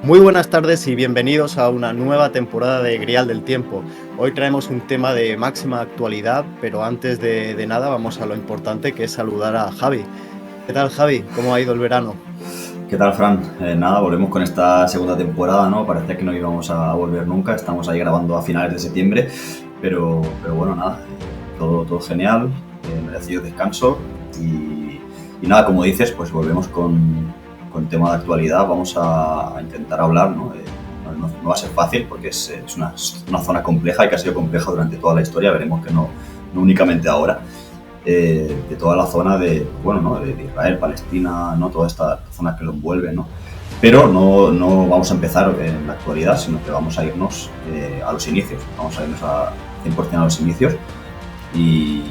Muy buenas tardes y bienvenidos a una nueva temporada de Grial del Tiempo. Hoy traemos un tema de máxima actualidad, pero antes de nada vamos a lo importante, que es saludar a Javi. ¿Qué tal, Javi? ¿Cómo ha ido el verano? ¿Qué tal, Fran? Nada, volvemos con esta segunda temporada, ¿no? Parecía que no íbamos a volver nunca, estamos ahí grabando a finales de septiembre, pero bueno, nada, todo genial, merecido descanso y nada, como dices, pues volvemos con tema de actualidad, vamos a intentar hablar, ¿no? No va a ser fácil porque es una zona compleja y que ha sido compleja durante toda la historia, veremos que no únicamente ahora. De toda la zona de, bueno, ¿no? de Israel, Palestina, ¿no? Toda esta zona que lo envuelve, ¿no? Pero no vamos a empezar en la actualidad, sino que vamos a irnos a los inicios, vamos a irnos a 100% a los inicios y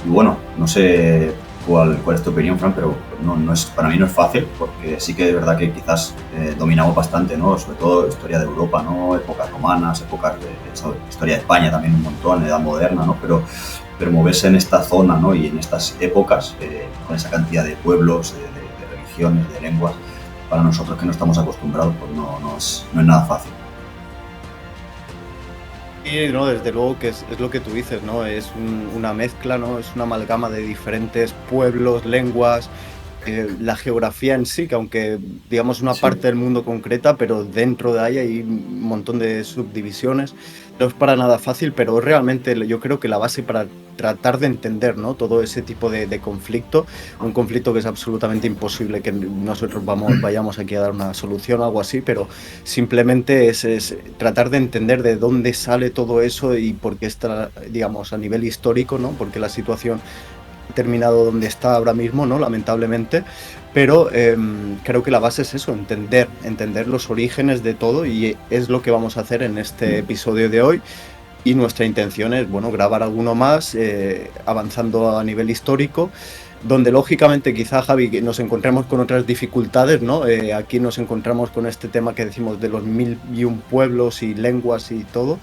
bueno, no sé cuál es tu opinión, Fran, pero para mí no es fácil, porque sí que es verdad que quizás dominamos bastante, ¿no? Sobre todo historia de Europa, ¿no? Épocas romanas, épocas de historia de España también un montón, edad moderna, ¿no? Pero moverse en esta zona, ¿no? Y en estas épocas, con esa cantidad de pueblos, de religiones, de lenguas, para nosotros que no estamos acostumbrados, pues no es nada fácil. Y no, desde luego que es lo que tú dices, ¿no? Es una mezcla, ¿no? Es una amalgama de diferentes pueblos, lenguas, la geografía en sí, que aunque digamos una Sí. parte del mundo concreta, pero dentro de ahí hay un montón de subdivisiones. No es para nada fácil, pero realmente yo creo que la base para tratar de entender, ¿no? Todo ese tipo de conflicto, un conflicto que es absolutamente imposible que nosotros vayamos aquí a dar una solución o algo así, pero simplemente es tratar de entender de dónde sale todo eso y por qué está, digamos, a nivel histórico, ¿no? Porque la situación terminado donde está ahora mismo, ¿no? Lamentablemente, pero creo que la base es eso, entender los orígenes de todo y es lo que vamos a hacer en este episodio de hoy. Y nuestra intención es, bueno, grabar alguno más, avanzando a nivel histórico, donde lógicamente quizá, Javi, que nos encontremos con otras dificultades, ¿no? Aquí nos encontramos con este tema que decimos de los 1001 pueblos y lenguas y todo.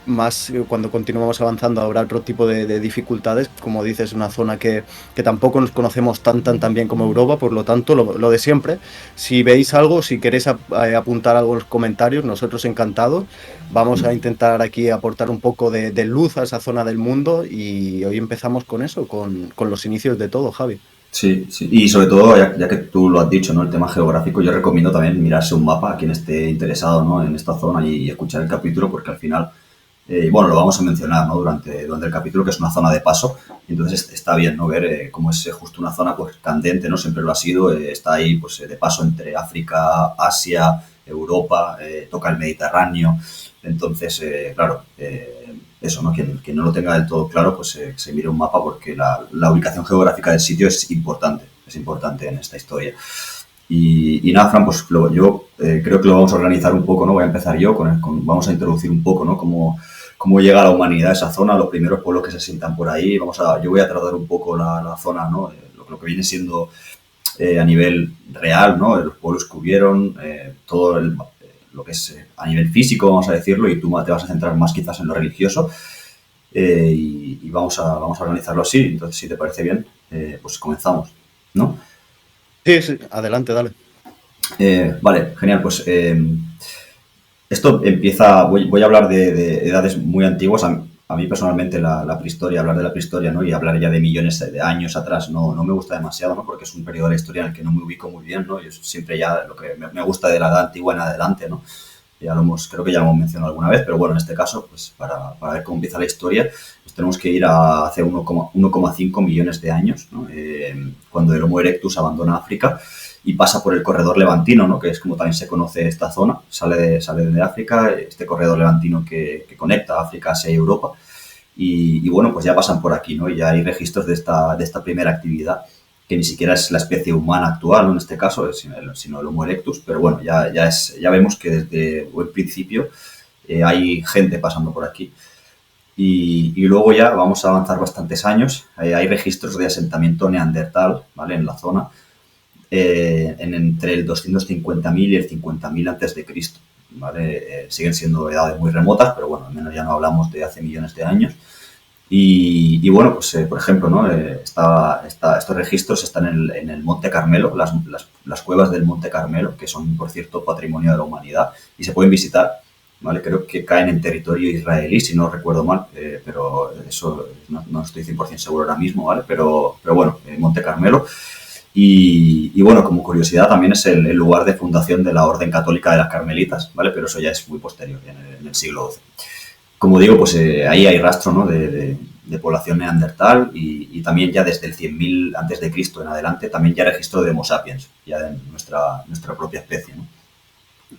Más cuando continuamos avanzando habrá otro tipo de dificultades, como dices, una zona que tampoco nos conocemos tan bien como Europa, por lo tanto, lo de siempre. Si veis algo, si queréis apuntar algo en los comentarios, nosotros encantados. Vamos a intentar aquí aportar un poco de luz a esa zona del mundo y hoy empezamos con eso, con los inicios de todo, Javi. Sí, sí. Y sobre todo, ya que tú lo has dicho, ¿no? El tema geográfico, yo recomiendo también mirarse un mapa a quien esté interesado, ¿no? En esta zona y escuchar el capítulo, porque al final, bueno, lo vamos a mencionar, ¿no? Durante el capítulo, que es una zona de paso. Y entonces está bien, ¿no? Ver cómo es justo una zona pues candente, ¿no? Siempre lo ha sido. Está ahí, pues, de paso entre África, Asia, Europa, toca el Mediterráneo. Entonces, claro, eso, ¿no? Quien no lo tenga del todo claro, pues se mire un mapa porque la ubicación geográfica del sitio es importante en esta historia. Y nada, Fran, pues yo creo que lo vamos a organizar un poco, ¿no? Voy a empezar yo, vamos a introducir un poco, ¿no? Cómo llega la humanidad a esa zona, los primeros pueblos que se sientan por ahí. Yo voy a tratar un poco la zona, ¿no? Lo que viene siendo a nivel real, ¿no? Los pueblos que hubieron, lo que es a nivel físico, vamos a decirlo, y tú te vas a centrar más quizás en lo religioso. Y vamos a organizarlo así. Entonces, si te parece bien, pues comenzamos, ¿no? Sí, sí, adelante, dale. Vale, genial. Pues esto empieza, voy a hablar de edades muy antiguas. A mí personalmente la prehistoria, hablar de la prehistoria, ¿no? Y hablar ya de millones de años atrás no me gusta demasiado, ¿no? Porque es un periodo de la historia en el que no me ubico muy bien, ¿no? Yo siempre ya lo que me gusta de la edad antigua en adelante, ¿no? Creo que ya lo hemos mencionado alguna vez, pero bueno, en este caso, pues para ver cómo empieza la historia, pues tenemos que ir a hace 1,5 millones de años, ¿no? Cuando el Homo erectus abandona África y pasa por el corredor levantino, ¿no? Que es como también se conoce esta zona, sale de África, este corredor levantino que conecta África, Asia y Europa, y bueno, pues ya pasan por aquí, ¿no? Y ya hay registros de esta primera actividad, que ni siquiera es la especie humana actual, ¿no? En este caso, sino el Homo erectus, pero bueno, ya vemos que desde buen principio hay gente pasando por aquí. Y luego ya vamos a avanzar bastantes años. Hay registros de asentamiento neandertal, ¿vale? En la zona, entre el 250.000 y el 50.000 antes de Cristo, ¿vale? Siguen siendo edades muy remotas, pero bueno, al menos ya no hablamos de hace millones de años. Y bueno, pues por ejemplo, ¿no? Estos registros están en el Monte Carmelo, las cuevas del Monte Carmelo, que son, por cierto, patrimonio de la humanidad, y se pueden visitar, ¿vale? Creo que caen en territorio israelí, si no recuerdo mal, pero eso no estoy 100% seguro ahora mismo, ¿vale? Pero bueno, Monte Carmelo. Y bueno, como curiosidad, también es el lugar de fundación de la Orden Católica de las Carmelitas, ¿vale? Pero eso ya es muy posterior, en el siglo XII. Como digo, pues ahí hay rastro, ¿no? de población neandertal y también ya desde el 100.000 antes de Cristo en adelante también ya registro de Homo sapiens, ya de nuestra propia especie, ¿no?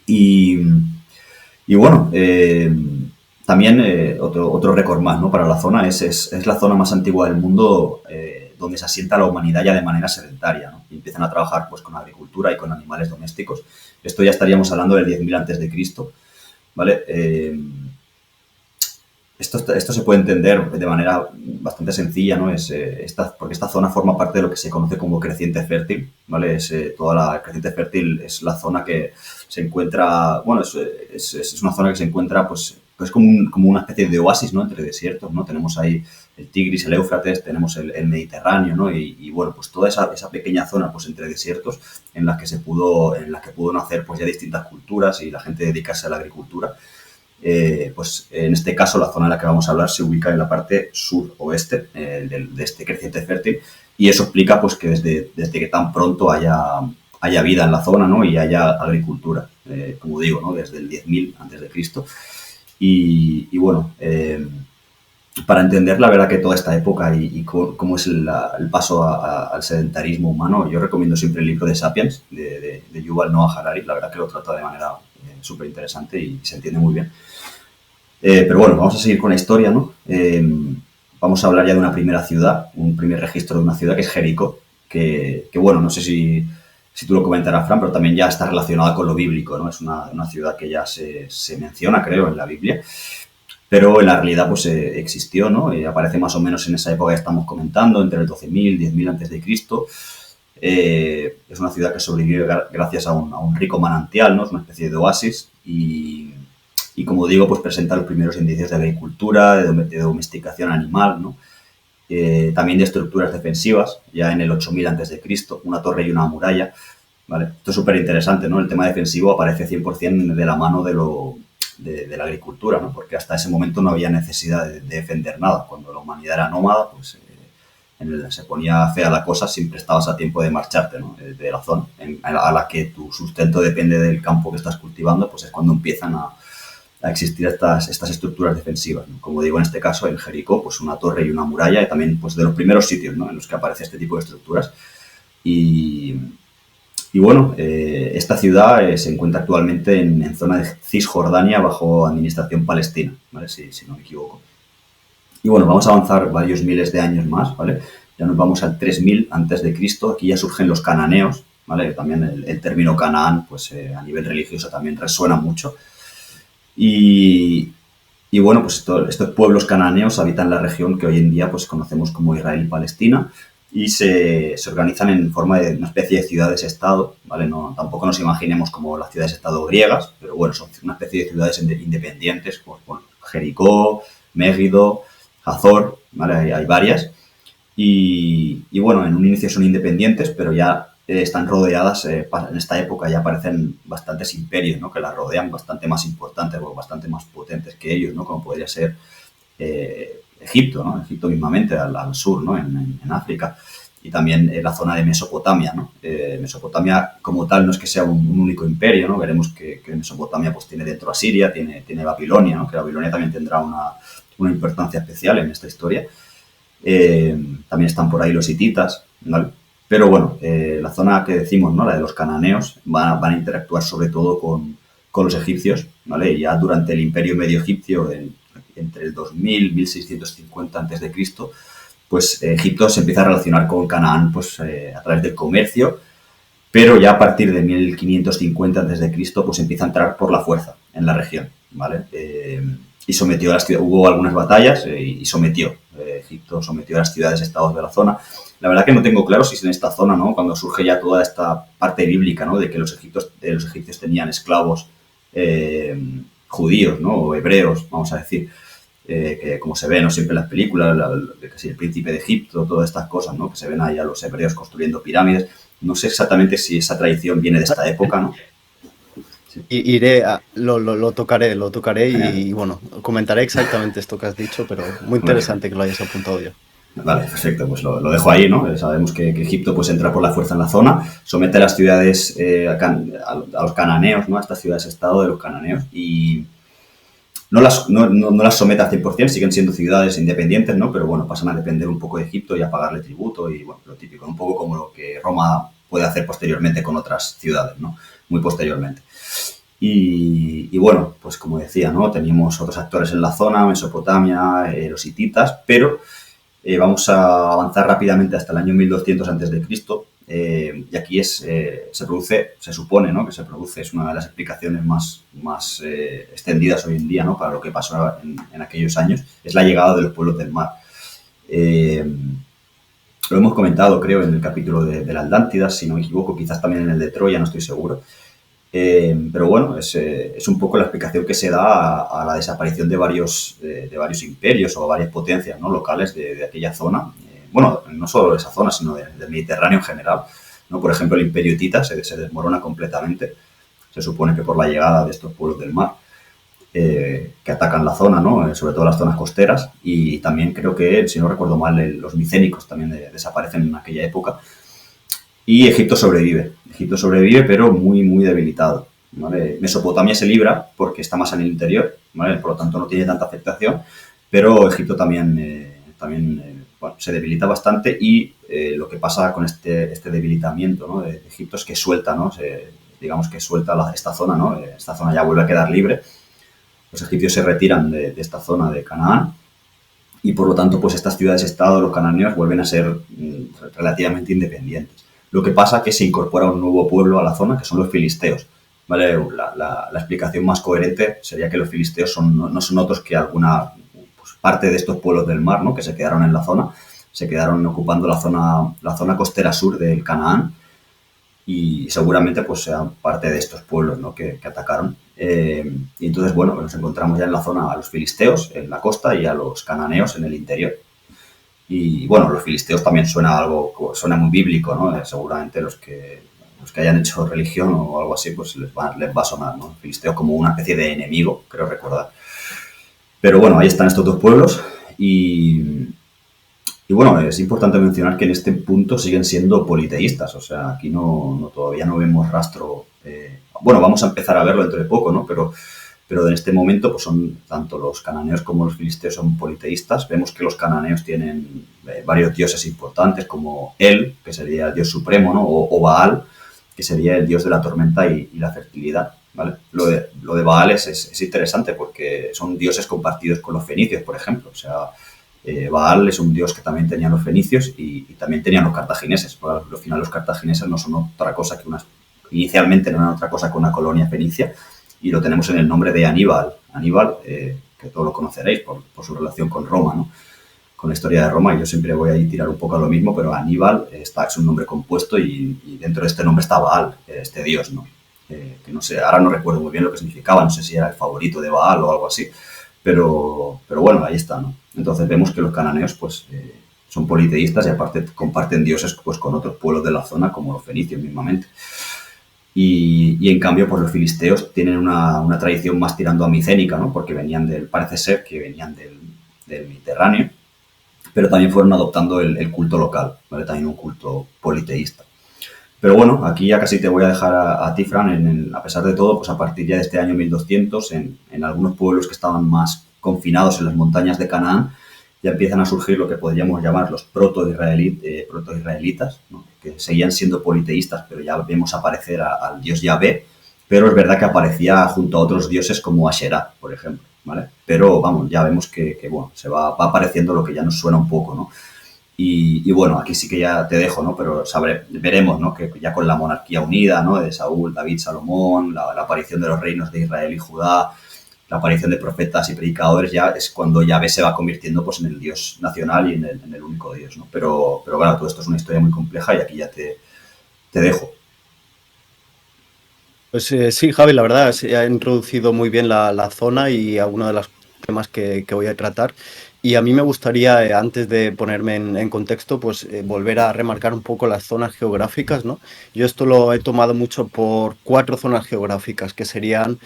Y, y bueno, también otro récord más, ¿no? Para la zona es la zona más antigua del mundo donde se asienta la humanidad ya de manera sedentaria, ¿no? Y empiezan a trabajar pues con agricultura y con animales domésticos. Esto ya estaríamos hablando del 10.000 antes de Cristo, ¿vale? Esto se puede entender de manera bastante sencilla, ¿no? Porque esta zona forma parte de lo que se conoce como creciente fértil, ¿vale? Toda la creciente fértil es la zona que se encuentra, bueno, es una zona que se encuentra, pues como una especie de oasis, ¿no? Entre desiertos, ¿no? Tenemos ahí el Tigris, el Éufrates, tenemos el Mediterráneo, ¿no? Y bueno, pues toda esa pequeña zona, pues entre desiertos, en la que pudo nacer, pues ya distintas culturas y la gente dedicarse a la agricultura. Pues en este caso la zona en la que vamos a hablar se ubica en la parte suroeste de este creciente fértil y eso explica pues que desde que tan pronto haya vida en la zona, ¿no? Y haya agricultura, como digo, ¿no? Desde el 10.000 antes de Cristo. Y bueno, para entender la verdad que toda esta época y cómo es el paso al sedentarismo humano, yo recomiendo siempre el libro de Sapiens de Yuval Noah Harari. La verdad que lo trata de manera súper interesante y se entiende muy bien. Pero bueno, vamos a seguir con la historia, ¿no? Vamos a hablar ya de una primera ciudad, un primer registro de una ciudad que es Jericó, que bueno, no sé si tú lo comentarás, Fran, pero también ya está relacionada con lo bíblico, ¿no? Es una ciudad que ya se menciona, creo, en la Biblia, pero en la realidad pues existió, ¿no? Aparece más o menos en esa época que estamos comentando, entre el 12.000, 10.000 antes de Cristo. Es una ciudad que sobrevive gracias a un rico manantial, ¿no? Es una especie de oasis y como digo, pues presenta los primeros indicios de agricultura, de domesticación animal, ¿no? También de estructuras defensivas, ya en el 8.000 a.C., una torre y una muralla, ¿vale? Esto es súper interesante, ¿no? El tema defensivo aparece 100% de la mano de la agricultura, ¿no? Porque hasta ese momento no había necesidad de defender nada. Cuando la humanidad era nómada, pues se ponía fea la cosa, siempre estabas a tiempo de marcharte, ¿no? De la zona a la que tu sustento depende del campo que estás cultivando, pues es cuando empiezan a existir estas estructuras defensivas, ¿no? Como digo, en este caso, en Jericó, pues una torre y una muralla, y también pues de los primeros sitios, ¿no? En los que aparece este tipo de estructuras. Y bueno, esta ciudad se encuentra actualmente en zona de Cisjordania bajo administración palestina, ¿vale? Si no me equivoco. Y bueno, vamos a avanzar varios miles de años más, ¿vale? Ya nos vamos al 3.000 antes de Cristo. Aquí ya surgen los cananeos, ¿vale? También el término Canaán, pues a nivel religioso también resuena mucho. Y bueno, pues estos pueblos cananeos habitan la región que hoy en día pues conocemos como Israel y Palestina y se organizan en forma de una especie de ciudades-estado, ¿vale? Tampoco nos imaginemos como las ciudades-estado griegas, pero bueno, son una especie de ciudades independientes, pues bueno, Jericó, Megiddo, Hazor, ¿vale? Hay varias. Y bueno, en un inicio son independientes, pero ya están rodeadas, en esta época ya aparecen bastantes imperios, ¿no? Que las rodean, bastante más importantes o bastante más potentes que ellos, ¿no? Como podría ser Egipto, ¿no? Egipto mismamente, al sur, ¿no? En África. Y también la zona de Mesopotamia, ¿no? Mesopotamia como tal no es que sea un único imperio, ¿no? Veremos que Mesopotamia pues tiene dentro a Siria, tiene Babilonia, ¿no? Que Babilonia también tendrá una importancia especial en esta historia. También están por ahí los hititas, ¿vale? Pero bueno, la zona que decimos, ¿no? La de los cananeos, van a interactuar sobre todo con los egipcios, ¿vale? Y ya durante el imperio medio egipcio, entre el 2000 y 1650 a.C., pues Egipto se empieza a relacionar con Canaán pues, a través del comercio, pero ya a partir de 1550 a.C. pues empieza a entrar por la fuerza en la región, ¿vale? Y sometió a las ciudades, hubo algunas batallas y sometió. Egipto sometió a las ciudades-estados de la zona. La verdad que no tengo claro si es en esta zona, ¿no? Cuando surge ya toda esta parte bíblica, ¿no? De que los egipcios tenían esclavos judíos, ¿no? O hebreos, vamos a decir. que como se ve, ¿no? Siempre en las películas, el príncipe de Egipto, todas estas cosas, ¿no? Que se ven ahí a los hebreos construyendo pirámides. No sé exactamente si esa tradición viene de esta época, ¿no? Sí. Iré, lo tocaré Genial. y bueno, comentaré exactamente esto que has dicho, pero muy Hombre, interesante que lo hayas apuntado ya. vale, perfecto, pues lo dejo ahí, ¿no? Sabemos que Egipto pues entra por la fuerza en la zona, somete a las ciudades, a los cananeos, ¿no? A estas ciudades-estado de los cananeos y no las somete al 100%, siguen siendo ciudades independientes, ¿no? Pero bueno, pasan a depender un poco de Egipto y a pagarle tributo y bueno, lo típico, un poco como lo que Roma puede hacer posteriormente con otras ciudades, ¿no? Muy posteriormente. Y bueno, pues como decía, ¿no? Teníamos otros actores en la zona, Mesopotamia, los hititas, pero vamos a avanzar rápidamente hasta el año 1200 a.C. Y aquí se produce, se supone, ¿no? Que se produce, es una de las explicaciones más extendidas hoy en día, ¿no? Para lo que pasó en aquellos años, es la llegada de los pueblos del mar. Eh, lo hemos comentado, creo, en el capítulo de la Atlántida, si no me equivoco, quizás también en el de Troya, no estoy seguro. Pero bueno, es un poco la explicación que se da a la desaparición de varios imperios o varias potencias, ¿no? Locales de aquella zona. Bueno, no solo de esa zona, sino del Mediterráneo en general, ¿no? Por ejemplo, el imperio hitita se desmorona completamente. Se supone que por la llegada de estos pueblos del mar que atacan la zona, ¿no? Sobre todo las zonas costeras. Y también creo que, si no recuerdo mal, los micénicos también desaparecen en aquella época. Y Egipto sobrevive, pero muy, muy debilitado. ¿Vale? Mesopotamia se libra porque está más en el interior, ¿vale? Por lo tanto no tiene tanta afectación, pero Egipto también bueno, se debilita bastante y lo que pasa con este debilitamiento, ¿no? de Egipto es que suelta, ¿no? Digamos que suelta esta zona, ¿no? Esta zona ya vuelve a quedar libre. Los egipcios se retiran de esta zona de Canaán y por lo tanto pues estas ciudades-estado, los cananeos, vuelven a ser relativamente independientes. Lo que pasa es que se incorpora un nuevo pueblo a la zona, que son los filisteos. ¿Vale? La explicación más coherente sería que los filisteos no son otros que alguna pues, parte de estos pueblos del mar, ¿no? Que se quedaron en la zona, se quedaron ocupando la zona costera sur del Canaán y seguramente pues sean parte de estos pueblos, ¿no? que atacaron. Y entonces, bueno, nos encontramos ya en la zona a los filisteos en la costa y a los cananeos en el interior. Y bueno, los filisteos también suena muy bíblico, ¿no? Seguramente los que hayan hecho religión o algo así, pues les va a sonar, ¿no? Filisteos como una especie de enemigo, creo recordar. Pero bueno, ahí están estos dos pueblos y bueno, es importante mencionar que en este punto siguen siendo politeístas, o sea, aquí todavía no vemos rastro. Bueno, vamos a empezar a verlo dentro de poco, ¿no? Pero en este momento, pues son tanto los cananeos como los filisteos son politeístas. Vemos que los cananeos tienen varios dioses importantes, como El, que sería el dios supremo, ¿no? O Baal, que sería el dios de la tormenta y la fertilidad, ¿vale? Lo de Baal es interesante porque son dioses compartidos con los fenicios, por ejemplo. O sea, Baal es un dios que también tenían los fenicios y también tenían los cartagineses. Al final los cartagineses no son otra cosa que inicialmente no eran otra cosa que una colonia fenicia y lo tenemos en el nombre de Aníbal. Aníbal, que todos lo conoceréis por su relación con Roma, ¿no? Con la historia de Roma, y yo siempre voy a tirar un poco a lo mismo, pero Aníbal es un nombre compuesto y dentro de este nombre está Baal, este dios, ¿no? Que no sé, ahora no recuerdo muy bien lo que significaba, no sé si era el favorito de Baal o algo así, pero bueno, ahí está, ¿no? Entonces vemos que los cananeos pues son politeístas y aparte comparten dioses pues con otros pueblos de la zona como los fenicios mismamente. Y en cambio, pues los filisteos tienen una tradición más tirando a micénica, ¿no? Porque parece ser que venían del Mediterráneo, pero también fueron adoptando el culto local, ¿vale? También un culto politeísta. Pero bueno, aquí ya casi te voy a dejar a ti, Fran, a pesar de todo, pues a partir ya de este año 1200, en algunos pueblos que estaban más confinados en las montañas de Canaán, ya empiezan a surgir lo que podríamos llamar los proto-israelitas, ¿no? Que seguían siendo politeístas, pero ya vemos aparecer al dios Yahvé, pero es verdad que aparecía junto a otros dioses como Asherah, por ejemplo, ¿vale? Pero vamos, ya vemos que bueno, va apareciendo lo que ya nos suena un poco, ¿no? Y bueno, aquí sí que ya te dejo, ¿no? Pero veremos, ¿no? Que ya con la monarquía unida, ¿no? De Saúl, David, Salomón, la aparición de los reinos de Israel y Judá, la aparición de profetas y predicadores, ya es cuando Yahvé se va convirtiendo pues, en el Dios nacional y en el único Dios, ¿no? Pero claro, todo esto es una historia muy compleja y aquí ya te dejo. Pues sí, Javi, la verdad, se ha introducido muy bien la zona y algunas de las temas que voy a tratar. Y a mí me gustaría, antes de ponerme en contexto, pues volver a remarcar un poco las zonas geográficas, ¿no? Yo esto lo he tomado mucho por 4 zonas geográficas, que serían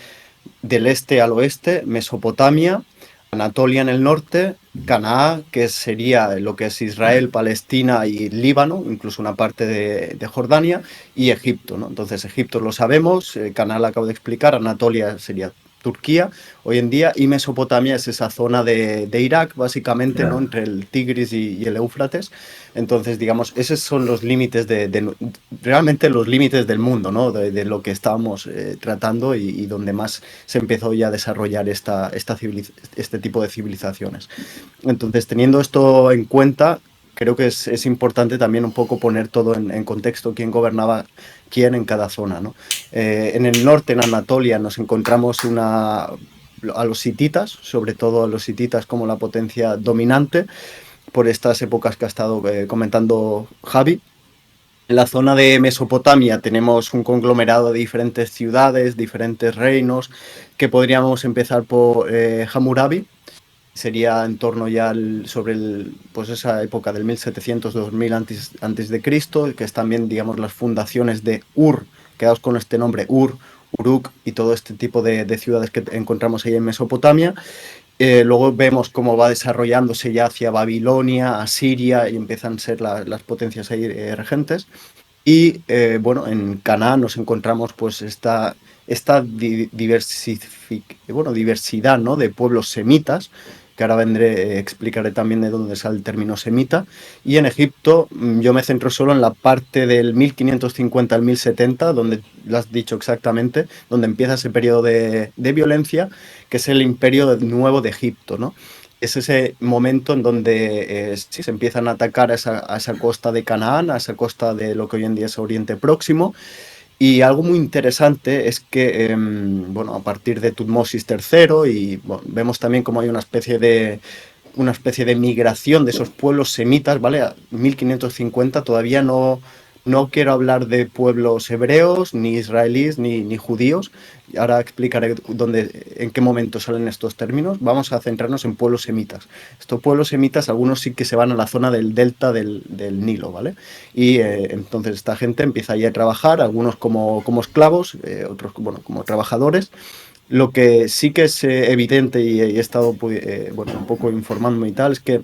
del este al oeste, Mesopotamia, Anatolia en el norte, Canaá, que sería lo que es Israel, Palestina y Líbano, incluso una parte de Jordania, y Egipto, ¿no? Entonces, Egipto lo sabemos, Canaá lo acabo de explicar, Anatolia sería Turquía hoy en día, y Mesopotamia es esa zona de Irak, básicamente, ¿no? Ya. Entre el Tigris y el Éufrates. Entonces, digamos, esos son los límites realmente los límites del mundo, ¿no? De lo que estábamos tratando y donde más se empezó ya a desarrollar este tipo de civilizaciones. Entonces, teniendo esto en cuenta, creo que es importante también un poco poner todo en contexto, quién gobernaba quién en cada zona, ¿no? En el norte, en Anatolia, nos encontramos a los hititas, sobre todo a los hititas como la potencia dominante, por estas épocas que ha estado comentando Javi. En la zona de Mesopotamia tenemos un conglomerado de diferentes ciudades, diferentes reinos, que podríamos empezar por Hammurabi. Sería en torno ya pues esa época del 1700-2000 antes de Cristo, que es también, digamos, las fundaciones de Ur, quedaos con este nombre, Uruk y todo este tipo de ciudades que encontramos ahí en Mesopotamia. Luego vemos cómo va desarrollándose ya hacia Babilonia, Asiria, y empiezan a ser las potencias ahí regentes. Y bueno, en Canaán nos encontramos pues esta diversidad, ¿no? De pueblos semitas, que ahora explicaré también de dónde sale el término semita. Y en Egipto yo me centro solo en la parte del 1550 al 1070, donde lo has dicho exactamente, donde empieza ese periodo de violencia, que es el imperio nuevo de Egipto, ¿no? Es ese momento en donde sí, se empiezan a atacar a esa costa de Canaán, a esa costa de lo que hoy en día es Oriente Próximo. Y algo muy interesante es que, bueno, a partir de Tutmosis III, y bueno, vemos también como hay una especie de migración de esos pueblos semitas, ¿vale? A 1550 todavía no quiero hablar de pueblos hebreos, ni israelíes, ni judíos. Ahora explicaré en qué momento salen estos términos. Vamos a centrarnos en pueblos semitas. Estos pueblos semitas, algunos sí que se van a la zona del delta del Nilo, ¿vale? Y entonces esta gente empieza ahí a trabajar, algunos como esclavos, otros bueno, como trabajadores. Lo que sí que es evidente y he estado bueno, un poco informándome y tal, es que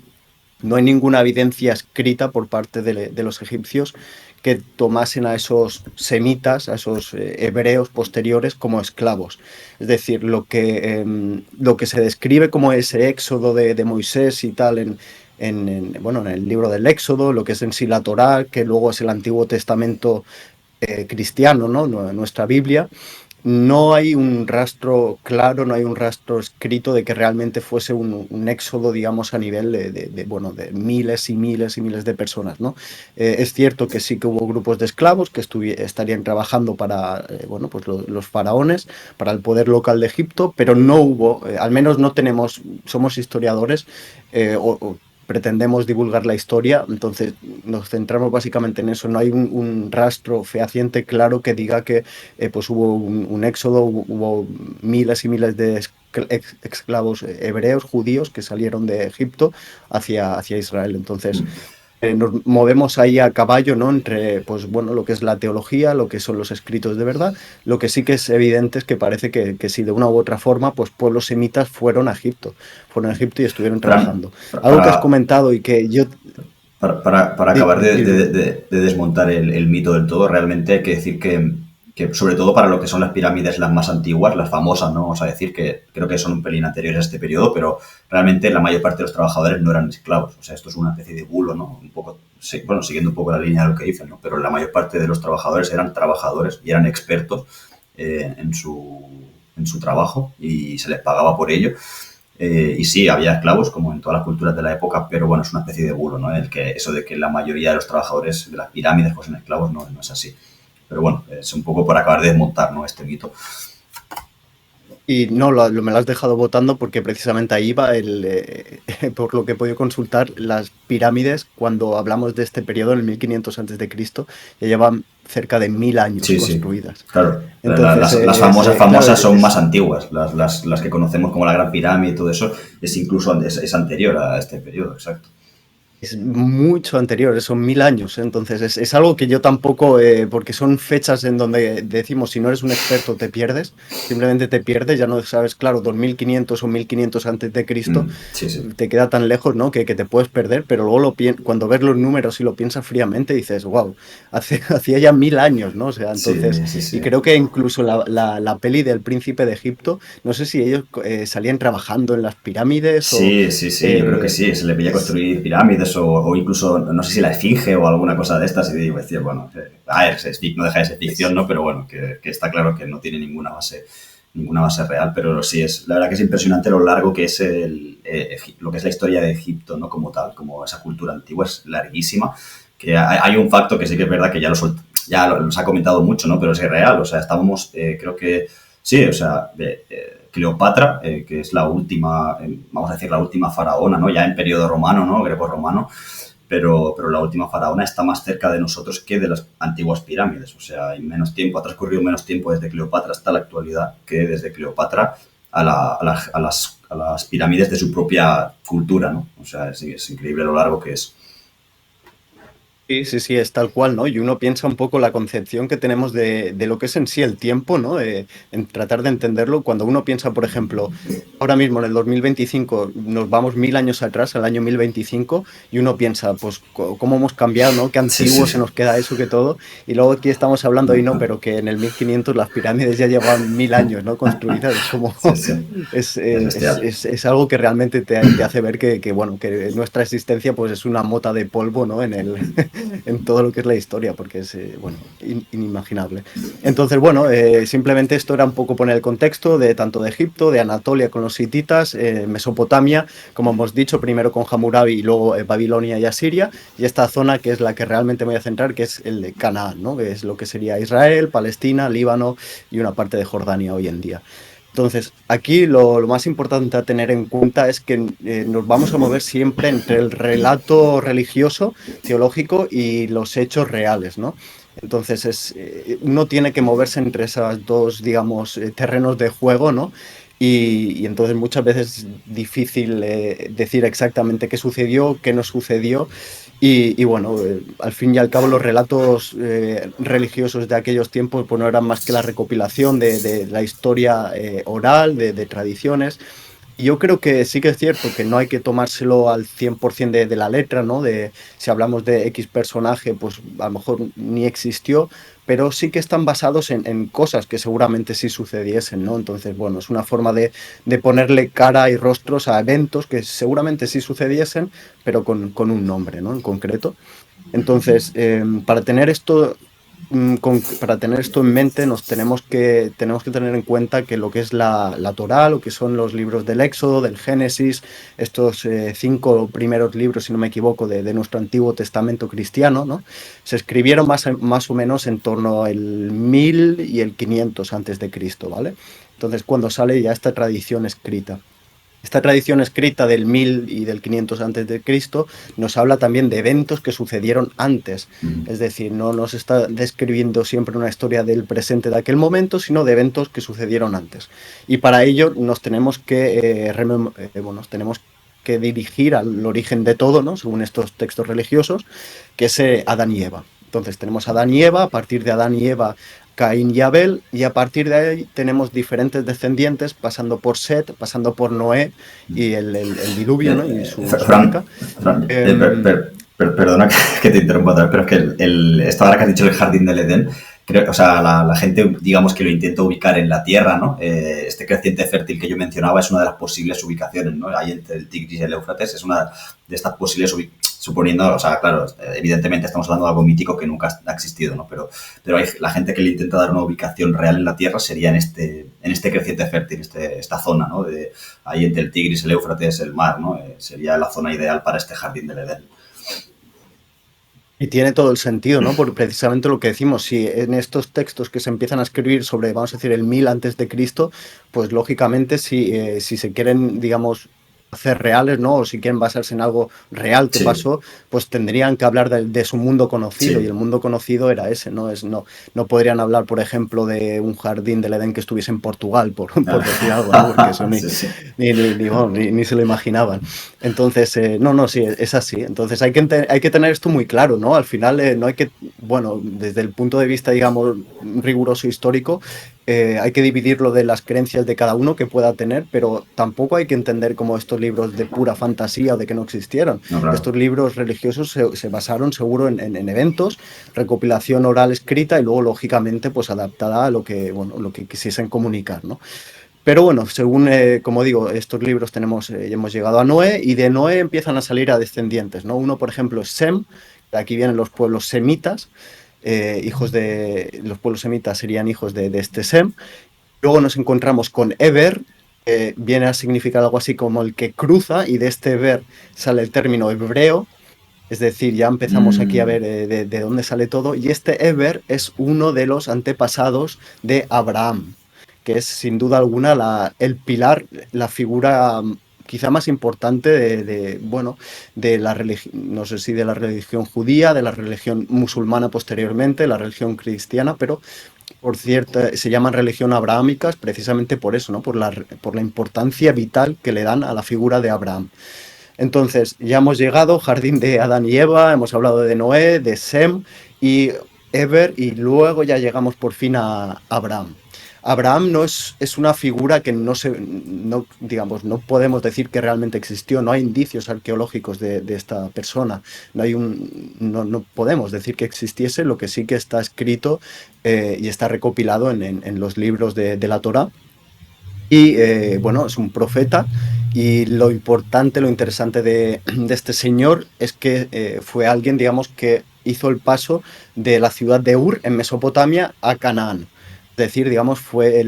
no hay ninguna evidencia escrita por parte de los egipcios que tomasen a esos semitas, a esos hebreos posteriores como esclavos. Es decir, lo que se describe como ese éxodo de Moisés y tal bueno, en el libro del Éxodo, lo que es en sí la Torá, que luego es el Antiguo Testamento cristiano, ¿no? Nuestra Biblia, no hay un rastro claro, no hay un rastro escrito de que realmente fuese un éxodo, digamos, a nivel bueno, de miles y miles y miles de personas, ¿no? Es cierto que sí que hubo grupos de esclavos que estarían trabajando para, bueno, pues los faraones, para el poder local de Egipto, pero no hubo, al menos no tenemos, somos historiadores, o pretendemos divulgar la historia, entonces nos centramos básicamente en eso. No hay un rastro fehaciente claro que diga que pues hubo un éxodo, hubo miles y miles de esclavos hebreos, judíos, que salieron de Egipto hacia Israel. Entonces nos movemos ahí a caballo, ¿no? Entre, pues bueno, lo que es la teología, lo que son los escritos de verdad. Lo que sí que es evidente es que parece que si de una u otra forma, pues pueblos semitas fueron a Egipto y estuvieron Fran, trabajando. Algo que has para, comentado y que yo... para acabar Dime. de desmontar el mito del todo, realmente hay que decir que, sobre todo para lo que son las pirámides las más antiguas, las famosas, ¿no? Vamos a decir que creo que son un pelín anteriores a este periodo, pero realmente la mayor parte de los trabajadores no eran esclavos. O sea, esto es una especie de bulo, ¿no? Un poco, sí, bueno, siguiendo un poco la línea de lo que dicen, ¿no? Pero la mayor parte de los trabajadores eran trabajadores y eran expertos en su trabajo y se les pagaba por ello. Y sí, había esclavos, como en todas las culturas de la época, pero bueno, es una especie de bulo, ¿no? Eso de que la mayoría de los trabajadores de las pirámides fuesen esclavos, no es así. Pero bueno, es un poco por acabar de desmontar, ¿no? Este mito. Y no, me lo has dejado votando porque precisamente ahí va por lo que he podido consultar, las pirámides, cuando hablamos de este periodo, en el 1500 antes de Cristo, ya llevan cerca de 1000 años Sí, sí, construidas. claro. Entonces, Las famosas, claro, famosas son más antiguas. Las que conocemos como la Gran Pirámide y todo eso es incluso es anterior a este periodo, exacto. es mucho anterior, son 1000 años. Entonces, es algo que yo tampoco, porque son fechas en donde decimos, si no eres un experto, te pierdes, simplemente te pierdes, ya no sabes, claro, 2500 o 1500 antes de Cristo, Sí, sí. te queda tan lejos, ¿no? Que te puedes perder, pero luego cuando ves los números y lo piensas fríamente, dices, wow, hacía ya 1000 años, ¿no? O sea, entonces, Sí, sí, y sí. creo que incluso la peli del Príncipe de Egipto, no sé si ellos salían trabajando en las pirámides o... Sí, sí, sí, yo creo que eh, sí. Se le veía construir pirámides o incluso, no sé si la esfinge o alguna cosa de estas. Y digo, decía, bueno, a ver, no deja de ser ficción, es- ¿no? Pero bueno, que está claro que no tiene ninguna base real. Pero sí, la verdad que es impresionante lo largo que es lo que es la historia de Egipto, ¿no? Como tal, como esa cultura antigua, es larguísima. Que hay un facto que sí que es verdad que ya los ha comentado mucho, ¿no? Pero es real, o sea, estábamos, creo que sí, o sea, Cleopatra, que es la última, vamos a decir, la última faraona, ¿no? Ya en periodo romano, ¿no? Greco-romano, pero la última faraona está más cerca de nosotros que de las antiguas pirámides. O sea, hay menos tiempo, ha transcurrido menos tiempo desde Cleopatra hasta la actualidad que desde Cleopatra a las pirámides de su propia cultura, ¿no? O sea, es increíble lo largo que es. Sí, sí, sí, es tal cual, ¿no? Y uno piensa un poco la concepción que tenemos de lo que es en sí el tiempo, ¿no? En tratar de entenderlo. Cuando uno piensa, por ejemplo, ahora mismo en el 2025 nos vamos 1000 años atrás, al año 1025, y uno piensa, pues, cómo hemos cambiado, ¿no? Qué Sí, antiguo se sí. nos queda eso, que todo. Y luego aquí estamos hablando ahí, ¿no? Pero que en el 1500 las pirámides ya llevan 1000 años, ¿no? Construidas. Es como, Sí, sí. Es es, bestial. es algo que realmente te hace ver bueno, que nuestra existencia, pues, es una mota de polvo, ¿no? En todo lo que es la historia, porque es, bueno, inimaginable. Entonces, bueno, simplemente esto era un poco poner el contexto de tanto de Egipto, de Anatolia con los hititas, Mesopotamia, como hemos dicho, primero con Hammurabi y luego Babilonia y Asiria, y esta zona que es la que realmente me voy a centrar, que es el de Canaán, ¿no? Que es lo que sería Israel, Palestina, Líbano y una parte de Jordania hoy en día. Entonces, aquí lo más importante a tener en cuenta es que nos vamos a mover siempre entre el relato religioso, teológico y los hechos reales, ¿no? Entonces, uno tiene que moverse entre esos dos, digamos, terrenos de juego, ¿no? Y entonces muchas veces es difícil decir exactamente qué sucedió, qué no sucedió. Y bueno, al fin y al cabo los relatos religiosos de aquellos tiempos pues no eran más que la recopilación de la historia oral, de tradiciones. Y yo creo que sí que es cierto que no hay que tomárselo al 100% de la letra, ¿no? De si hablamos de X personaje, pues a lo mejor ni existió, pero sí que están basados en cosas que seguramente sí sucediesen, ¿no? Entonces, bueno, es una forma de ponerle cara y rostros a eventos que seguramente sí sucediesen, pero con un nombre, ¿no? En concreto. Entonces, para tener esto en mente, tenemos que tener en cuenta que lo que es la Torá, lo que son los libros del Éxodo, del Génesis, estos 5 primeros libros, si no me equivoco, de nuestro Antiguo Testamento cristiano, ¿no? Se escribieron más o menos en torno al 1000 y el 500 antes de Cristo, ¿vale? Entonces, cuando sale ya esta tradición escrita. Esta tradición escrita del 1000 y del 500 antes de Cristo nos habla también de eventos que sucedieron antes. Es decir, no nos está describiendo siempre una historia del presente de aquel momento, sino de eventos que sucedieron antes. Y para ello nos tenemos que dirigir al origen de todo, ¿no? Según estos textos religiosos, que es Adán y Eva. Entonces tenemos Adán y Eva, a partir de Adán y Eva Caín y Abel, y a partir de ahí tenemos diferentes descendientes, pasando por Set, pasando por Noé y el diluvio, ¿no? Y su Fran, arca. Fran, Em, perdona que te interrumpa otra vez, pero es que esta hora que has dicho el jardín del Edén, creo, o sea, la gente, digamos que lo intenta ubicar en la Tierra, ¿no? Este creciente fértil que yo mencionaba es una de las posibles ubicaciones, ¿no? Ahí entre el Tigris y el Éufrates es una de estas posibles suponiendo, o sea, claro, evidentemente estamos hablando de algo mítico que nunca ha existido, ¿no? Pero hay la gente que le intenta dar una ubicación real en la Tierra sería en este creciente fértil, esta zona, ¿no? Ahí entre el Tigris, el Éufrates, el mar, ¿no? Sería la zona ideal para este jardín del Edén. Y tiene todo el sentido, ¿no? Por precisamente lo que decimos, si en estos textos que se empiezan a escribir sobre, vamos a decir, el 1000 antes de Cristo, pues lógicamente si se quieren, digamos, hacer reales, ¿no? O si quieren basarse en algo real que Sí, pasó, pues tendrían que hablar de su mundo conocido, y el sí. mundo conocido era ese, ¿no? No podrían hablar, por ejemplo, de un jardín del Edén que estuviese en Portugal, por decir algo, ¿no? Porque eso Sí, sí. bueno, ni se lo imaginaban. Entonces, no, sí, es así. Entonces hay que tener esto muy claro, ¿no? Al final no hay que, bueno, desde el punto de vista, digamos, riguroso histórico, hay que dividirlo de las creencias de cada uno que pueda tener, pero tampoco hay que entender como estos libros de pura fantasía o de que no existieron. No, claro. Estos libros religiosos se basaron seguro en eventos, recopilación oral escrita y luego, lógicamente, pues adaptada a lo que, bueno, lo que quisiesen comunicar, ¿no? Pero bueno, según, como digo, estos libros hemos llegado a Noé, y de Noé empiezan a salir a descendientes, ¿no? Uno, por ejemplo, es Sem, de aquí vienen los pueblos semitas, hijos de los pueblos semitas serían hijos de este Sem. Luego nos encontramos con Eber, que viene a significar algo así como el que cruza, y de este Eber sale el término hebreo, es decir, ya empezamos aquí a Mm, ver de dónde sale todo. Y este Eber es uno de los antepasados de Abraham, que es sin duda alguna el pilar, la figura quizá más importante bueno, de la religión, no sé si de la religión judía, de la religión musulmana posteriormente, la religión cristiana, pero por cierto, se llaman religión abrahámicas precisamente por eso, ¿no? Por la importancia vital que le dan a la figura de Abraham. Entonces, ya hemos llegado, jardín de Adán y Eva, hemos hablado de Noé, de Sem y Eber, y luego ya llegamos por fin a Abraham. Abraham es una figura que digamos, no podemos decir que realmente existió, no hay indicios arqueológicos de esta persona, no podemos decir que existiese. Lo que sí que está escrito y está recopilado en los libros de la Torá, y bueno, es un profeta, y lo importante, lo interesante de este señor es que fue alguien, digamos, que hizo el paso de la ciudad de Ur, en Mesopotamia, a Canaán. Es decir, digamos, fue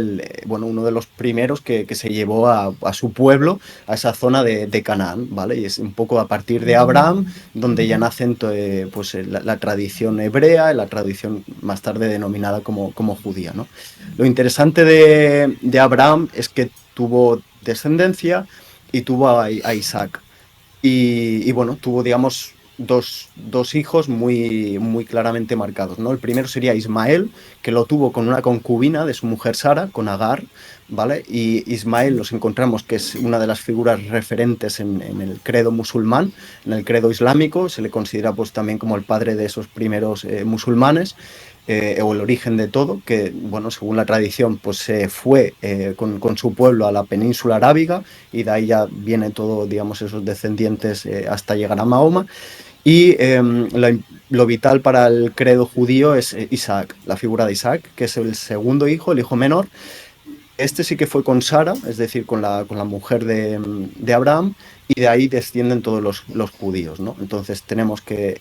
bueno, uno de los primeros que se llevó a su pueblo a esa zona de Canaán, ¿vale? Y es un poco a partir de Abraham donde ya nacen pues, la tradición hebrea, la tradición más tarde denominada como judía, ¿no? Lo interesante de Abraham es que tuvo descendencia y tuvo a Isaac. Y bueno, tuvo, digamos, dos hijos muy claramente marcados, ¿no? El primero sería Ismael, que lo tuvo con una concubina de su mujer Sara, con Agar, ¿vale? Y Ismael nos encontramos que es una de las figuras referentes en el credo musulmán, en el credo islámico. Se le considera pues también como el padre de esos primeros musulmanes, o el origen de todo, que, bueno, según la tradición, pues se fue con su pueblo a la península arábiga, y de ahí ya viene todo, digamos, esos descendientes hasta llegar a Mahoma. Y lo vital para el credo judío es Isaac, la figura de Isaac, que es el segundo hijo, el hijo menor. Este sí que fue con Sara, es decir, con la mujer de Abraham, y de ahí descienden todos los judíos, ¿no? Entonces tenemos que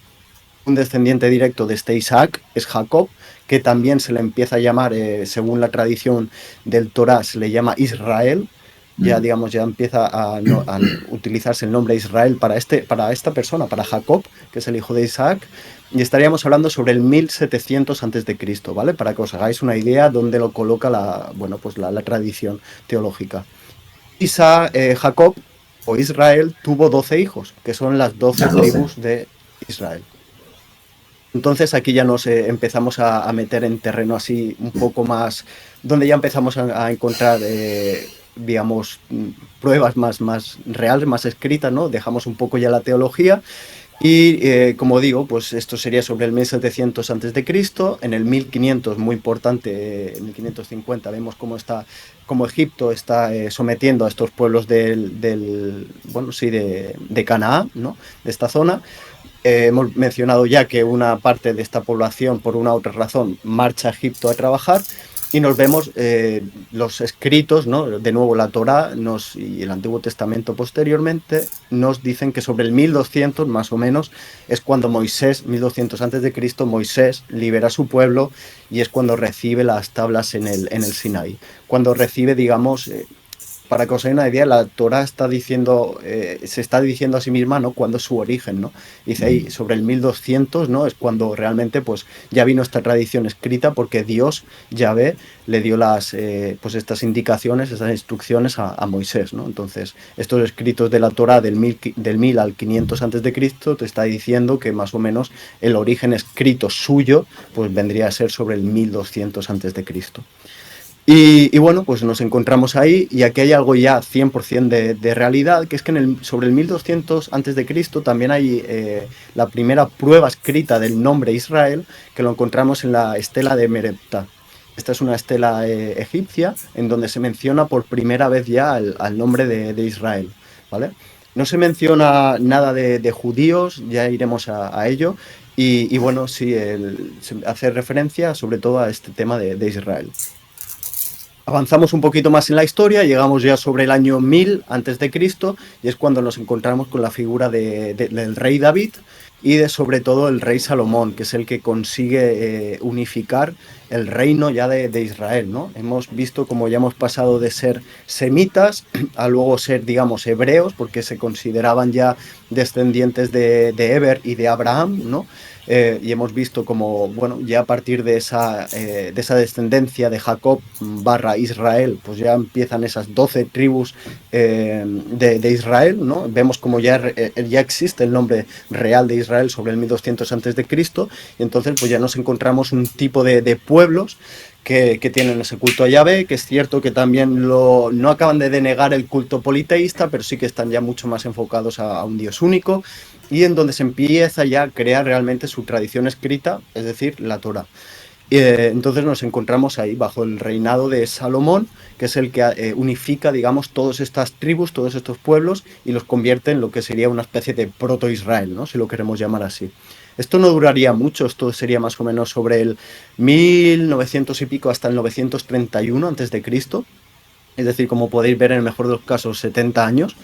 un descendiente directo de este Isaac es Jacob, que también se le empieza a llamar, según la tradición del Torá, se le llama Israel. Ya, mm. digamos, ya empieza a utilizarse el nombre Israel para esta persona, para Jacob, que es el hijo de Isaac. Y estaríamos hablando sobre el 1700 antes de Cristo, ¿vale? Para que os hagáis una idea dónde lo coloca bueno, pues la tradición teológica. Jacob o Israel tuvo 12 hijos, que son las 12 Las 12. tribus de Israel. Entonces aquí ya nos empezamos a meter en terreno así un poco más, donde ya empezamos a encontrar, digamos, pruebas más reales, más escritas, ¿no? Dejamos un poco ya la teología. Y como digo, pues esto sería sobre el 1700 antes de Cristo. En el 1500, muy importante, en 1550 vemos cómo Egipto está sometiendo a estos pueblos bueno, sí, de Canaán, ¿no? De esta zona. Hemos mencionado ya que una parte de esta población, por una u otra razón, marcha a Egipto a trabajar, y nos vemos los escritos, ¿no? De nuevo la Torá y el Antiguo Testamento posteriormente nos dicen que sobre el 1200 más o menos es cuando 1200 antes de Cristo, Moisés libera a su pueblo, y es cuando recibe las tablas en el Sinaí, cuando recibe, digamos, para que os hagáis una idea, la Torá está diciendo, se está diciendo a sí misma, ¿no? Cuándo es su origen, ¿no? Dice ahí, sobre el 1200, ¿no? Es cuando realmente, pues, ya vino esta tradición escrita porque Dios, Yahvé, le dio pues, estas indicaciones, estas instrucciones a Moisés, ¿no? Entonces, estos escritos de la Torá del 1000 al 500 antes de Cristo te está diciendo que más o menos el origen escrito suyo, pues, vendría a ser sobre el 1200 antes de Cristo. Y bueno, pues nos encontramos ahí y aquí hay algo ya 100% de realidad, que es que sobre el 1200 antes de Cristo también hay la primera prueba escrita del nombre Israel, que lo encontramos en la estela de Mereptah. Esta es una estela egipcia en donde se menciona por primera vez ya al nombre de Israel, ¿vale? No se menciona nada de judíos, ya iremos a ello, y bueno, sí, se hace referencia sobre todo a este tema de Israel. Avanzamos un poquito más en la historia, llegamos ya sobre el año 1000 antes de Cristo y es cuando nos encontramos con la figura del rey David y sobre todo el rey Salomón, que es el que consigue unificar el reino ya de Israel, ¿no? Hemos visto como ya hemos pasado de ser semitas a luego ser, digamos, hebreos, porque se consideraban ya descendientes de Eber y de Abraham, ¿no? Y hemos visto como, bueno, ya a partir de esa descendencia de Jacob / Israel, pues ya empiezan esas 12 tribus de Israel, ¿no? Vemos como ya existe el nombre real de Israel sobre el 1200 antes de Cristo, y entonces pues ya nos encontramos un tipo de pueblos que tienen ese culto a Yahvé, que es cierto que también no acaban de denegar el culto politeísta, pero sí que están ya mucho más enfocados a un Dios único, y en donde se empieza ya a crear realmente su tradición escrita, es decir, la Torá. Entonces nos encontramos ahí bajo el reinado de Salomón, que es el que unifica, digamos, todas estas tribus, todos estos pueblos, y los convierte en lo que sería una especie de proto-Israel, ¿no? Si lo queremos llamar así. Esto no duraría mucho, esto sería más o menos sobre el 1900 y pico hasta el 931 antes de Cristo, es decir, como podéis ver, en el mejor de los casos, 70 años.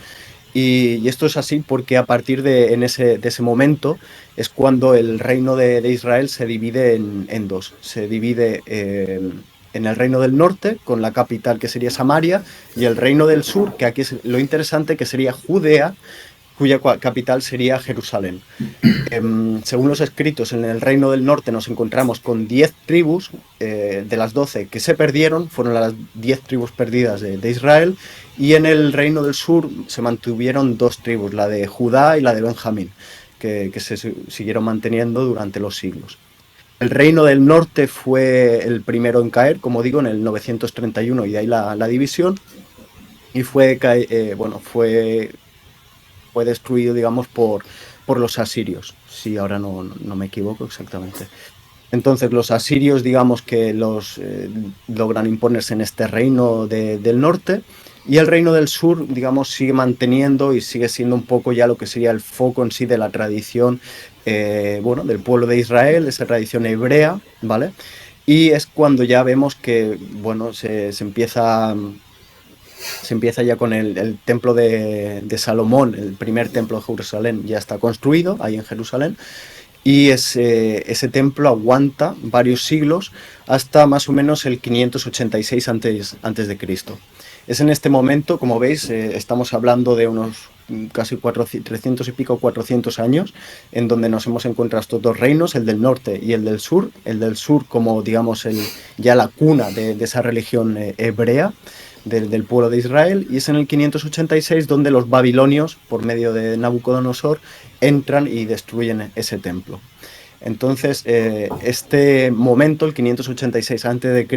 Y esto es así porque a partir de ese momento es cuando el reino de Israel se divide en dos. Se divide en el reino del norte, con la capital que sería Samaria, y el reino del sur, que aquí es lo interesante, que sería Judea, cuya capital sería Jerusalén. Según los escritos, en el reino del norte nos encontramos con 10 tribus, de las 12 que se perdieron, fueron las 10 tribus perdidas de Israel, y en el reino del sur se mantuvieron 2 tribus, la de Judá y la de Benjamín, que se siguieron manteniendo durante los siglos. El reino del norte fue el primero en caer, como digo, en el 931, y de ahí la división, y fue destruido, digamos, por los asirios, si ahora no me equivoco exactamente. Entonces los asirios, digamos que logran imponerse en este reino del norte, y el reino del sur, digamos, sigue manteniendo y sigue siendo un poco ya lo que sería el foco en sí de la tradición, del pueblo de Israel, esa tradición hebrea, ¿vale? Y es cuando ya vemos que, bueno, se empieza ya con el templo de Salomón, el primer templo de Jerusalén ya está construido ahí en Jerusalén, y ese templo aguanta varios siglos hasta más o menos el 586 antes de Cristo. Es en este momento, como veis, estamos hablando de unos casi 300 y pico, 400 años, en donde nos hemos encontrado estos dos reinos, el del norte y el del sur como, digamos, ya la cuna de esa religión hebrea, del pueblo de Israel, y es en el 586 donde los babilonios, por medio de Nabucodonosor, entran y destruyen ese templo. Entonces, este momento, el 586 a.C.,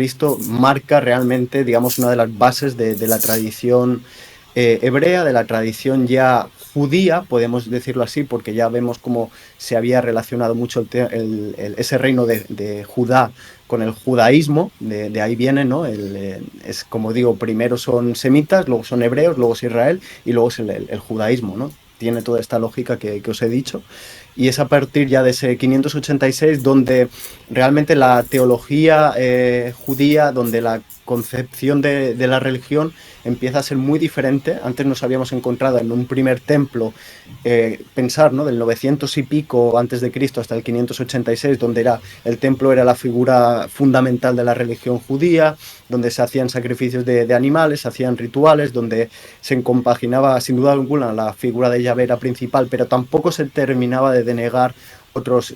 marca realmente, digamos, una de las bases de la tradición hebrea, de la tradición ya judía, podemos decirlo así, porque ya vemos cómo se había relacionado mucho ese reino de Judá con el judaísmo, de ahí viene, ¿no? Es como digo, primero son semitas, luego son hebreos, luego es Israel y luego es el judaísmo, ¿no? Tiene toda esta lógica que os he dicho, y es a partir ya de ese 586 donde realmente la teología judía, donde la concepción de la religión empieza a ser muy diferente. Antes nos habíamos encontrado en un primer templo, pensar, ¿no? Del 900 y pico antes de Cristo hasta el 586, donde el templo era la figura fundamental de la religión judía, donde se hacían sacrificios de animales, se hacían rituales, donde se compaginaba sin duda alguna la figura de Yahvé era principal, pero tampoco se terminaba de denegar otros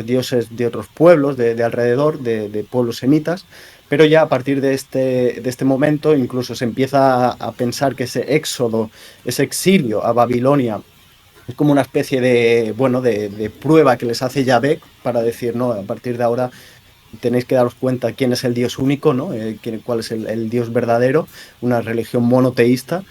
dioses de otros pueblos de alrededor, de pueblos semitas. Pero ya a partir de este momento incluso se empieza a pensar que ese éxodo, ese exilio a Babilonia, es como una especie de, bueno, de prueba que les hace Yahvé para decir, no, a partir de ahora tenéis que daros cuenta quién es el Dios único, ¿no? Cuál es el Dios verdadero, una religión monoteísta.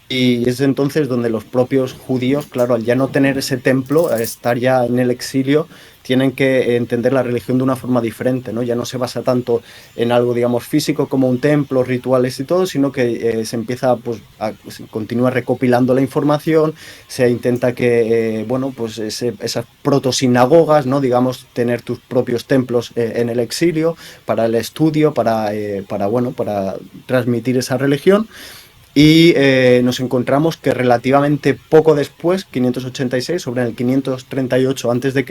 Y es entonces donde los propios judíos, claro, al ya no tener ese templo, al estar ya en el exilio, tienen que entender la religión de una forma diferente, ¿no? Ya no se basa tanto en algo, digamos, físico como un templo, rituales y todo, sino que se empieza, pues, se continúa recopilando la información, se intenta que, bueno, pues esas protosinagogas, ¿no? Digamos, tener tus propios templos en el exilio para el estudio, bueno, para transmitir esa religión. Y nos encontramos que relativamente poco después, 586, sobre el 538 a.C.,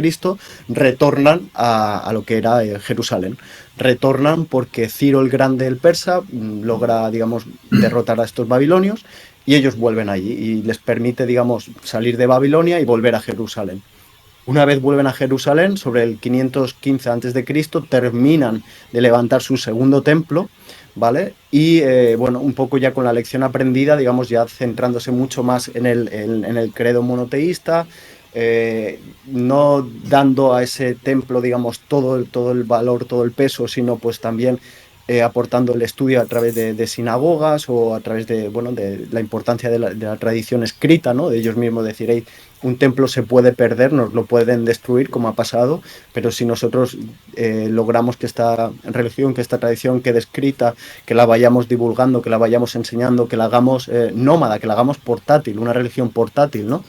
retornan a lo que era Jerusalén. Retornan porque Ciro el Grande, el persa, logra, digamos, derrotar a estos babilonios y ellos vuelven allí y les permite, digamos, salir de Babilonia y volver a Jerusalén. Una vez vuelven a Jerusalén, sobre el 515 a.C., terminan de levantar su segundo templo, ¿vale? Y bueno, un poco ya con la lección aprendida, digamos, ya centrándose mucho más en el credo monoteísta, no dando a ese templo, digamos, todo el valor, todo el peso, sino pues también aportando el estudio a través de sinagogas o a través de, bueno, de la importancia de la tradición escrita, ¿no? De ellos mismos decir, hey, un templo se puede perder, nos lo pueden destruir, como ha pasado, pero si nosotros logramos que esta religión, que esta tradición quede escrita, que la vayamos divulgando, que la vayamos enseñando, que la hagamos nómada, que la hagamos portátil, una religión portátil, ¿no?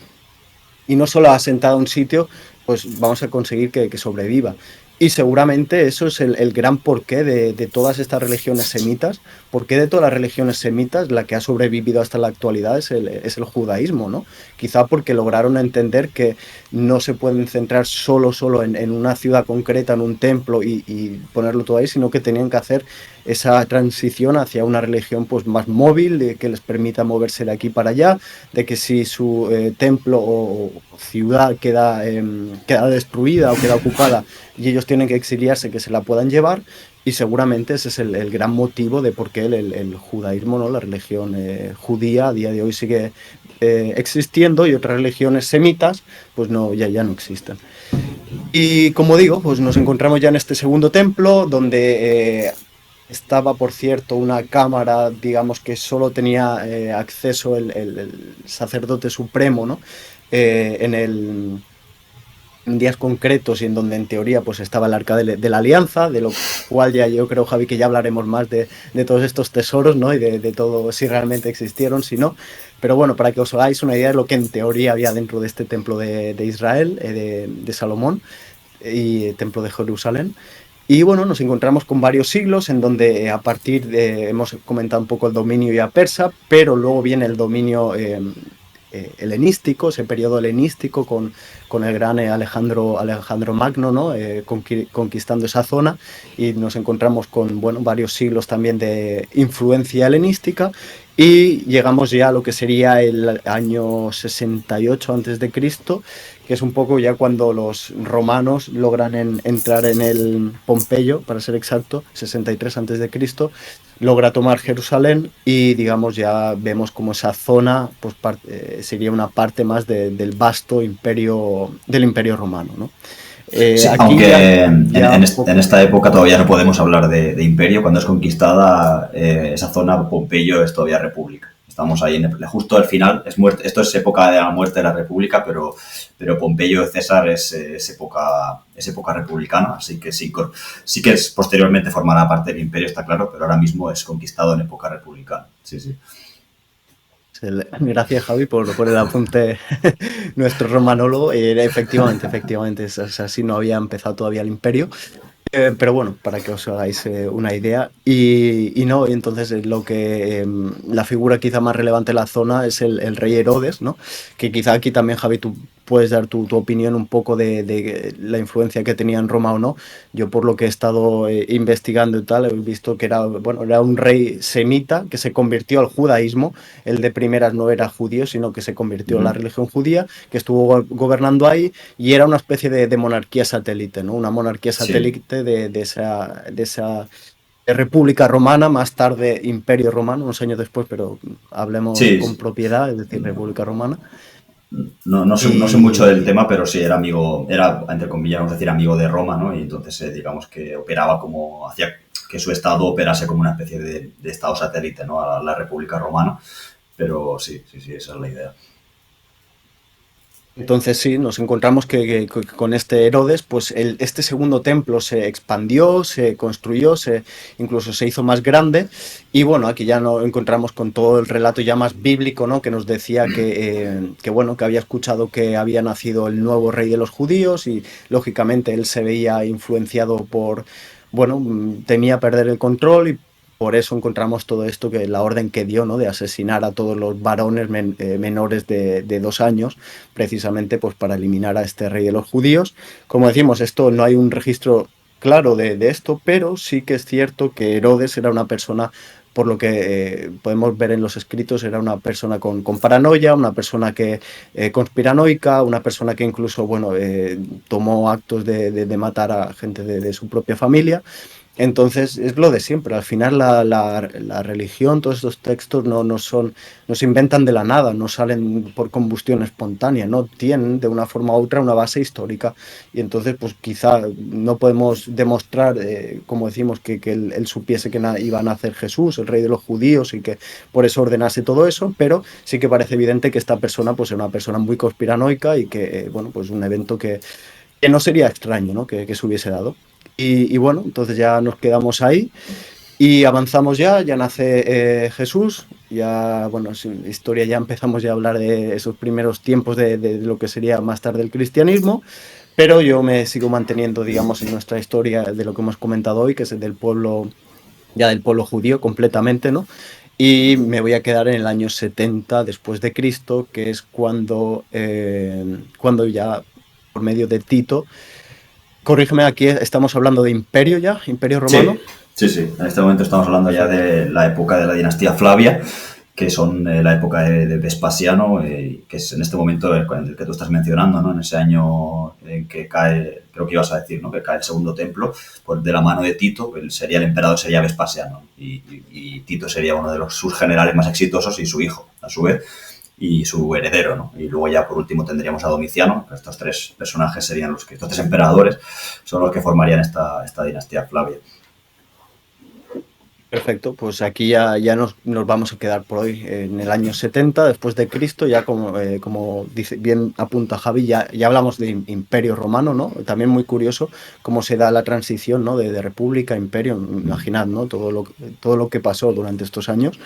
Y no solo asentada a un sitio, pues vamos a conseguir que sobreviva. Y seguramente eso es el gran porqué de todas estas religiones semitas. Porqué de todas las religiones semitas la que ha sobrevivido hasta la actualidad es el judaísmo, ¿no? Quizá porque lograron entender que no se pueden centrar solo en una ciudad concreta, en un templo y ponerlo todo ahí, sino que tenían que hacer esa transición hacia una religión pues más móvil, que les permita moverse de aquí para allá, de que si su templo o ciudad queda destruida o queda ocupada y ellos tienen que exiliarse, que se la puedan llevar. Y seguramente ese es el gran motivo de por qué el judaísmo, ¿no? La religión judía a día de hoy sigue existiendo, y otras religiones semitas pues no, ya no existen. Y como digo, pues nos encontramos ya en este segundo templo, donde estaba, por cierto, una cámara, digamos, que solo tenía acceso el sacerdote supremo, ¿no? En en días concretos, y en donde en teoría pues estaba el arca de la alianza, de lo cual ya yo creo, Javi, que ya hablaremos más de todos estos tesoros, ¿no? Y de todo, si realmente existieron, si no. Pero bueno, para que os hagáis una idea de lo que en teoría había dentro de este templo de Israel, de Salomón, y templo de Jerusalén. Y bueno, nos encontramos con varios siglos en donde a partir de, hemos comentado un poco el dominio ya persa, pero luego viene el dominio helenístico, ese periodo helenístico con el gran Alejandro Magno, ¿no? Conquistando esa zona, y nos encontramos con, bueno, varios siglos también de influencia helenística, y llegamos ya a lo que sería el año 68 a.C., que es un poco ya cuando los romanos logran entrar en el Pompeyo, para ser exacto, 63 a.C., logra tomar Jerusalén, y digamos ya vemos como esa zona pues sería una parte más del vasto imperio, del imperio romano, ¿no? Sí, Aquí aunque ya en esta época todavía no podemos hablar de imperio. Cuando es conquistada esa zona, Pompeyo es todavía república. Estamos ahí justo al final. Esto es época de la muerte de la república, pero Pompeyo de César es época republicana. Así que sí que posteriormente formará parte del imperio, está claro, pero ahora mismo es conquistado en época republicana. Sí, sí. Gracias, Javi, por el apunte, nuestro romanólogo. Efectivamente, es así, no había empezado todavía el imperio. Pero bueno, para que os hagáis una idea. Y no, y entonces lo que la figura quizá más relevante en la zona es el rey Herodes, ¿no? Que quizá aquí también, Javi, tú puedes dar tu opinión un poco de la influencia que tenía en Roma o no. Yo por lo que he estado investigando y tal, he visto que era, bueno, era un rey semita que se convirtió al judaísmo. Él de primeras no era judío, sino que se convirtió a la Ujú. religión judía, que estuvo gobernando ahí y era una especie de monarquía satélite, ¿no? Una monarquía Sí, satélite de esa República Romana, más tarde Imperio Romano, unos años después, pero hablemos con sí. propiedad, es decir, República Romana. No sé mucho del Y tema, pero sí era amigo, era, entre comillas, vamos a decir, amigo de Roma, ¿no? Y entonces, digamos que operaba como, hacía que su estado operase como una especie de estado satélite, ¿no? A la República Romana. Pero sí, sí, sí, esa es la idea. entonces sí, nos encontramos que con este Herodes, pues este segundo templo se expandió, se construyó, incluso se hizo más grande. Y bueno, aquí ya nos encontramos con todo el relato ya más bíblico, ¿no? Que nos decía que bueno, que había escuchado que había nacido el nuevo rey de los judíos y lógicamente él se veía influenciado por, bueno, temía perder el control y por eso encontramos todo esto, que la orden que dio, ¿no? De asesinar a todos los varones menores de 2 años, precisamente pues para eliminar a este rey de los judíos. Como decimos, esto no hay un registro claro de esto, pero sí que es cierto que Herodes era una persona, por lo que podemos ver en los escritos, era una persona con paranoia, una persona que conspiranoica, una persona que incluso, bueno, tomó actos de matar a gente de su propia familia. Entonces es lo de siempre, al final la religión, todos estos textos no son, no se inventan de la nada, no salen por combustión espontánea, no tienen de una forma u otra una base histórica y entonces pues quizá no podemos demostrar, como decimos, que él supiese que iba a nacer Jesús, el rey de los judíos y que por eso ordenase todo eso, pero sí que parece evidente que esta persona pues era una persona muy conspiranoica y que, bueno, pues un evento que no sería extraño, ¿no? Que se hubiese dado. Y bueno, entonces ya nos quedamos ahí y avanzamos ya nace Jesús, ya, bueno, sin historia, ya empezamos ya a hablar de esos primeros tiempos de lo que sería más tarde el cristianismo, pero yo me sigo manteniendo, digamos, en nuestra historia de lo que hemos comentado hoy, que es el del pueblo, ya del pueblo judío completamente, ¿no? Y me voy a quedar en el año 70 después de Cristo, que es cuando ya, por medio de Tito, corrígeme, aquí estamos hablando de imperio ya, imperio romano. Sí, sí, sí. En este momento estamos hablando ya Perfecto. de la época de la dinastía Flavia, que son la época de Vespasiano, que es en este momento el que tú estás mencionando, ¿no? En ese año en que cae, creo que ibas a decir, ¿no? Que cae el segundo templo, pues de la mano de Tito, sería el emperador sería Vespasiano, y Tito sería uno de sus generales más exitosos y su hijo, a su vez, y su heredero, ¿no? Y luego ya por último tendríamos a Domiciano, que estos tres personajes serían estos tres emperadores son los que formarían esta dinastía Flavia. Perfecto, pues aquí ya nos vamos a quedar por hoy en el año 70 después de Cristo, ya como dice, bien apunta Javi, ya hablamos de imperio romano, ¿no? También muy curioso cómo se da la transición, ¿no? De república a imperio, imaginad, ¿no? Todo lo que pasó durante estos años.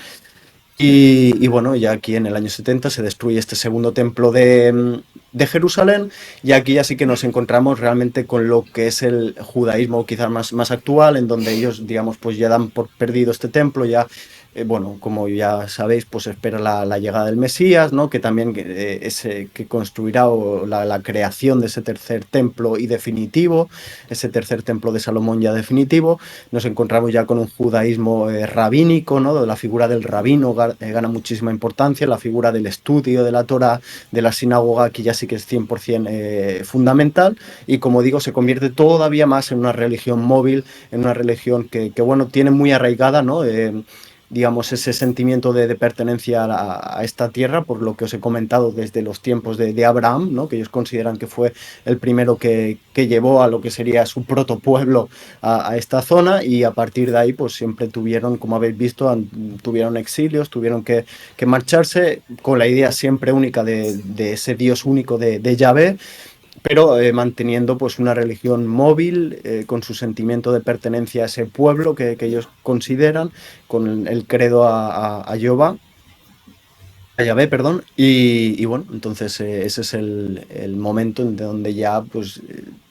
Y bueno, ya aquí en el año 70 se destruye este segundo templo de Jerusalén y aquí ya sí que nos encontramos realmente con lo que es el judaísmo quizás más actual, en donde ellos, digamos, pues ya dan por perdido este templo, ya, bueno, como ya sabéis, pues espera la llegada del Mesías, ¿no? Que también que construirá la creación de ese tercer templo y definitivo, ese tercer templo de Salomón ya definitivo. Nos encontramos ya con un judaísmo rabínico, ¿no? La figura del rabino gana muchísima importancia, la figura del estudio de la Torah, de la sinagoga, aquí ya sí que es 100% fundamental, y como digo, se convierte todavía más en una religión móvil, en una religión que bueno, tiene muy arraigada, ¿no? Digamos, ese sentimiento de pertenencia a esta tierra, por lo que os he comentado desde los tiempos de Abraham, ¿no? Que ellos consideran que fue el primero que llevó a lo que sería su protopueblo a esta zona, y a partir de ahí pues siempre tuvieron, como habéis visto, tuvieron exilios, tuvieron que marcharse con la idea siempre única de ese Dios único de Yahvé, pero manteniendo pues una religión móvil, con su sentimiento de pertenencia a ese pueblo que ellos consideran, con el credo a Jehová. a Yahvé, perdón, y bueno, entonces ese es el momento en donde ya, pues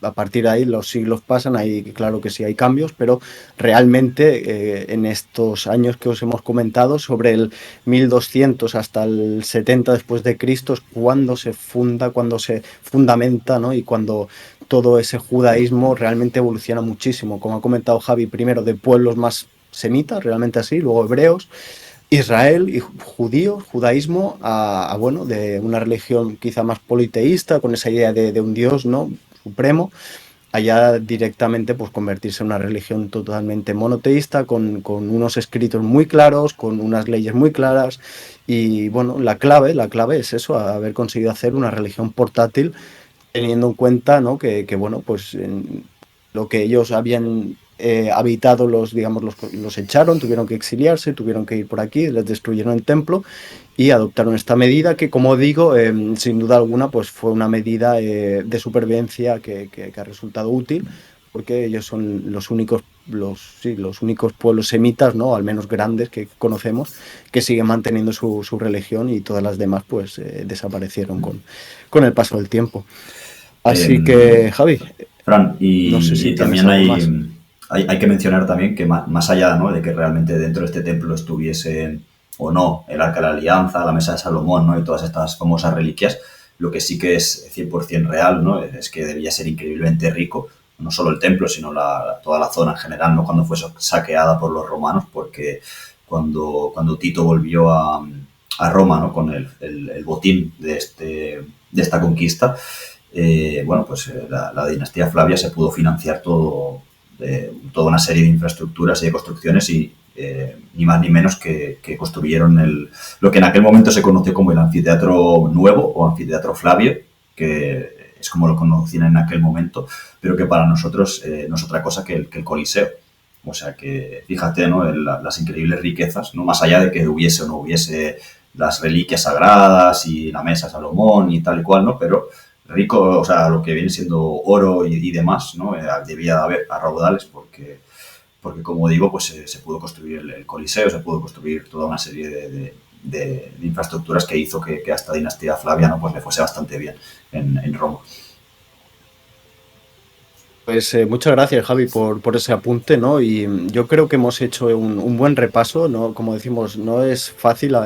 a partir de ahí los siglos pasan, ahí claro que sí hay cambios, pero realmente en estos años que os hemos comentado, sobre el 1200 hasta el 70 después de Cristo, es cuando se funda, cuando se fundamenta, ¿no? Y cuando todo ese judaísmo realmente evoluciona muchísimo, como ha comentado Javi, primero de pueblos más semitas, realmente así, luego hebreos, Israel y judíos, judaísmo, bueno, de una religión quizá más politeísta, con esa idea de un Dios, ¿no? Supremo, allá directamente pues convertirse en una religión totalmente monoteísta, con unos escritos muy claros, con unas leyes muy claras, y bueno, la clave es eso, haber conseguido hacer una religión portátil, teniendo en cuenta, ¿no? Bueno, pues lo que ellos habían habitado, digamos, los echaron, tuvieron que exiliarse, tuvieron que ir por aquí, les destruyeron el templo y adoptaron esta medida que, como digo, sin duda alguna, pues fue una medida de supervivencia que ha resultado útil, porque ellos son los únicos, sí, los únicos pueblos semitas, ¿no? Al menos grandes que conocemos, que siguen manteniendo su religión, y todas las demás pues desaparecieron con el paso del tiempo. Así Eh, que, Javi, Fran, no sé si y tienes también algo más. hay que mencionar también que más allá, ¿no?, de que realmente dentro de este templo estuviese o no el Arca de la Alianza, la Mesa de Salomón, ¿no?, y todas estas famosas reliquias, lo que sí que es 100% real, ¿no?, es que debía ser increíblemente rico, no solo el templo, sino toda la zona en general, ¿no?, cuando fue saqueada por los romanos, porque cuando Tito volvió a Roma, ¿no?, con el botín de esta conquista, bueno, pues la dinastía Flavia se pudo financiar toda una serie de infraestructuras y de construcciones, y ni más ni menos que construyeron lo que en aquel momento se conoció como el Anfiteatro Nuevo o Anfiteatro Flavio, que es como lo conocían en aquel momento, pero que para nosotros no es otra cosa que el Coliseo. O sea que fíjate, ¿no?, las increíbles riquezas, ¿no?, más allá de que hubiese o no hubiese las reliquias sagradas y la mesa de Salomón y tal y cual, ¿no?, pero rico, o sea, lo que viene siendo oro y demás, ¿no?, debía de haber a raudales, porque como digo, pues se pudo construir el Coliseo, se pudo construir toda una serie de infraestructuras que hizo que a esta dinastía Flavia, ¿no?, pues le fuese bastante bien en Roma. Pues muchas gracias, Javi, por ese apunte, ¿no? Y yo creo que hemos hecho un buen repaso, ¿no? Como decimos, no es fácil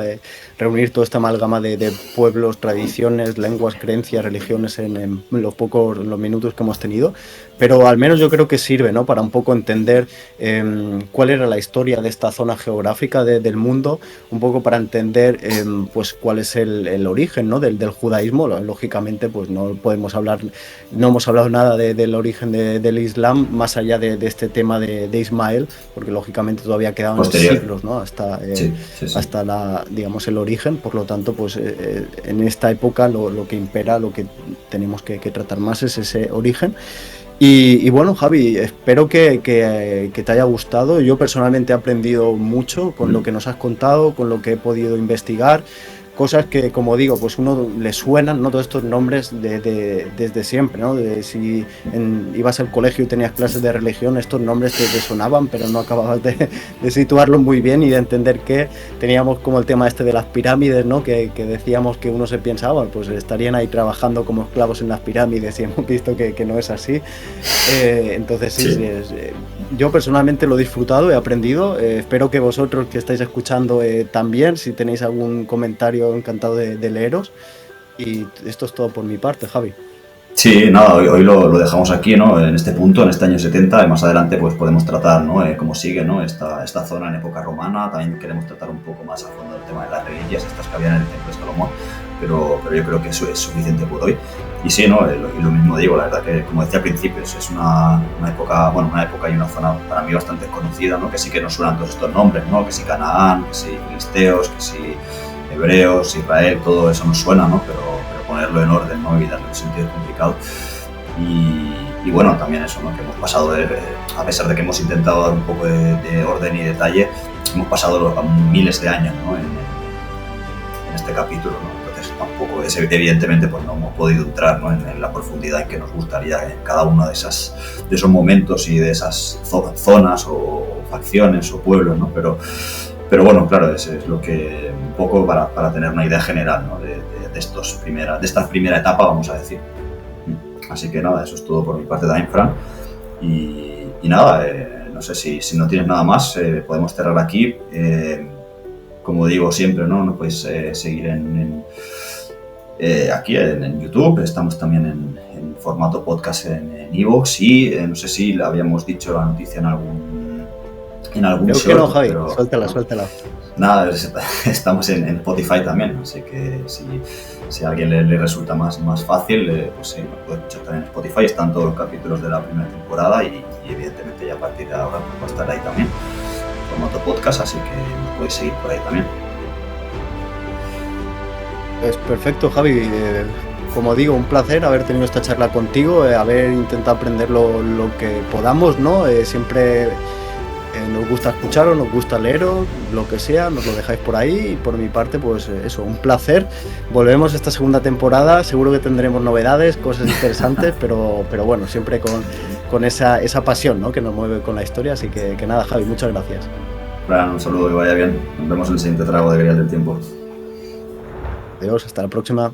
reunir toda esta amalgama de pueblos, tradiciones, lenguas, creencias, religiones en los minutos que hemos tenido, pero al menos yo creo que sirve, ¿no? Para un poco entender cuál era la historia de esta zona geográfica del mundo, un poco para entender pues cuál es el origen, ¿no? Del judaísmo. Lógicamente, pues no podemos hablar, no hemos hablado nada del origen del Islam, más allá de este tema de Ismael, porque lógicamente todavía quedaban Posterior. siglos, ¿no? Sí, sí, sí. Hasta digamos, el origen. Por lo tanto, pues en esta época lo que impera, lo que tenemos que tratar más es ese origen. Y bueno, Javi, espero que te haya gustado. Yo personalmente he aprendido mucho con lo que nos has contado, con lo que he podido investigar. Cosas que, como digo, pues uno le suenan, ¿no? Todos estos nombres desde siempre, ¿no? Si ibas al colegio y tenías clases de religión, estos nombres te sonaban, pero no acababas de situarlos muy bien y de entender que teníamos como el tema este de las pirámides, ¿no? Que decíamos que uno se pensaba, pues estarían ahí trabajando como esclavos en las pirámides, y hemos visto que no es así. Entonces, sí, Sí. yo personalmente lo he disfrutado, he aprendido. Espero que vosotros que estáis escuchando también, si tenéis algún comentario, encantado de leeros. Y esto es todo por mi parte, Javi. Sí, nada, hoy lo dejamos aquí, ¿no?, en este punto, en este año 70, y más adelante pues podemos tratar, ¿no?, cómo sigue, ¿no?, esta zona en época romana. También queremos tratar un poco más a fondo el tema de las reliquias, estas que habían en el templo de Salomón, pero yo creo que eso es suficiente por hoy. Y sí, ¿no?, y lo mismo digo, la verdad que, como decía al principio, es una época, bueno, una época y una zona para mí bastante conocida, ¿no?, que sí que nos suenan todos estos nombres, ¿no?, que sí Canaán, que sí filisteos, que sí hebreos, Israel, todo eso nos suena, ¿no?, pero ponerlo en orden, ¿no?, y darle un sentido complicado. Y bueno, también eso, ¿no?, que hemos pasado a pesar de que hemos intentado dar un poco de orden y detalle, hemos pasado miles de años, ¿no?, en este capítulo, ¿no? Entonces tampoco evidentemente pues no hemos podido entrar, ¿no?, en la profundidad en que nos gustaría en cada uno de esos momentos y de esas zonas o facciones o pueblos, ¿no? Pero bueno, claro, es lo que un poco para tener una idea general, ¿no? de esta primera etapa, vamos a decir. Así que nada, eso es todo por mi parte también, Fran. Y nada, no sé si no tienes nada más, podemos cerrar aquí. Como digo siempre, ¿no? Nos podéis seguir aquí en YouTube, estamos también en formato podcast en iVoox y no sé si le habíamos dicho la noticia en algún Creo short, que no, Javi, pero suéltala. nada, estamos en Spotify también, así que si a alguien le resulta más fácil, pues sí, nos puede escuchar también en Spotify, están todos los capítulos de la primera temporada y evidentemente ya a partir de ahora pues va a estar ahí también, en formato podcast, así que nos podéis seguir por ahí también. Es perfecto, Javi. Como digo, un placer haber tenido esta charla contigo, haber intentado aprender lo que podamos, ¿no? Siempre nos gusta escucharos, nos gusta leeros, lo que sea, nos lo dejáis por ahí y por mi parte, pues eso, un placer. Volvemos esta segunda temporada, seguro que tendremos novedades, cosas interesantes, pero bueno, siempre con esa pasión, ¿no? Que nos mueve con la historia, así que nada, Javi, muchas gracias. Un saludo, que vaya bien. Nos vemos en el siguiente trago de Grial del Tiempo. Adiós, hasta la próxima.